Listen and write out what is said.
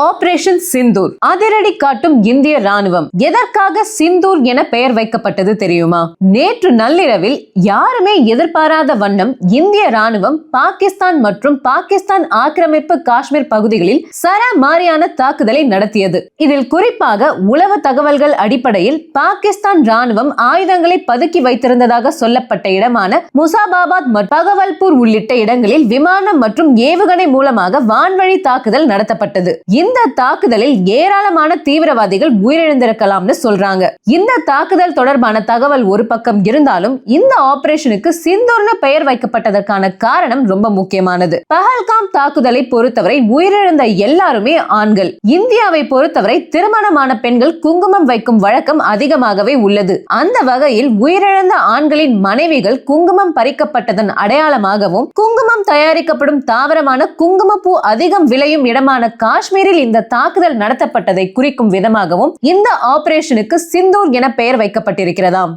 Operation Sindoor அதிரடி காட்டும் இந்திய ராணுவம். எதற்காக சிந்தூர் என பெயர் வைக்கப்பட்டது தெரியுமா? நேற்று நள்ளிரவில் யாருமே எதிர்பாராத வண்ணம் இந்திய ராணுவம் பாகிஸ்தான் மற்றும் பாகிஸ்தான் ஆக்கிரமிப்பு காஷ்மீர் பகுதிகளில் சரமாரியான தாக்குதலை நடத்தியது. இதில் குறிப்பாக உளவு தகவல்கள் அடிப்படையில் பாகிஸ்தான் ராணுவம் ஆயுதங்களை பதுக்கி வைத்திருந்ததாக சொல்லப்பட்ட இடமான முசாபாபாத் மற்றும் பகவல்பூர் உள்ளிட்ட இடங்களில் விமானம் மற்றும் ஏவுகணை மூலமாக வான்வழி தாக்குதல் நடத்தப்பட்டது. இந்த தாக்குதலில் ஏராளமான தீவிரவாதிகள் உயிரிழந்திருக்கலாம்னு சொல்றாங்க. இந்த தாக்குதல் தொடர்பான தகவல் ஒரு பக்கம் இருந்தாலும் இந்த ஆபரேஷனுக்கு சிந்தூர்னு பெயர் வைக்கப்பட்டதற்கான காரணம் ரொம்ப முக்கியமானது. பஹல்காம் தாக்குதலை பொறுத்தவரை உயிரிழந்த எல்லாருமே ஆண்கள். இந்தியாவை பொறுத்தவரை திருமணமான பெண்கள் குங்குமம் வைக்கும் வழக்கம் அதிகமாகவே உள்ளது. அந்த வகையில் உயிரிழந்த ஆண்களின் மனைவிகள் குங்குமம் பறிக்கப்பட்டதன் அடையாளமாகவும் குங்குமம் தயாரிக்கப்படும் தாவரமான குங்குமப்பூ அதிகம் விளையும் இடமான காஷ்மீரில் இந்த தாக்குதல் நடத்தப்பட்டதை குறிக்கும் விதமாகவும் இந்த ஆபரேஷனுக்கு சிந்தூர் என பெயர் வைக்கப்பட்டிருக்கிறதாம்.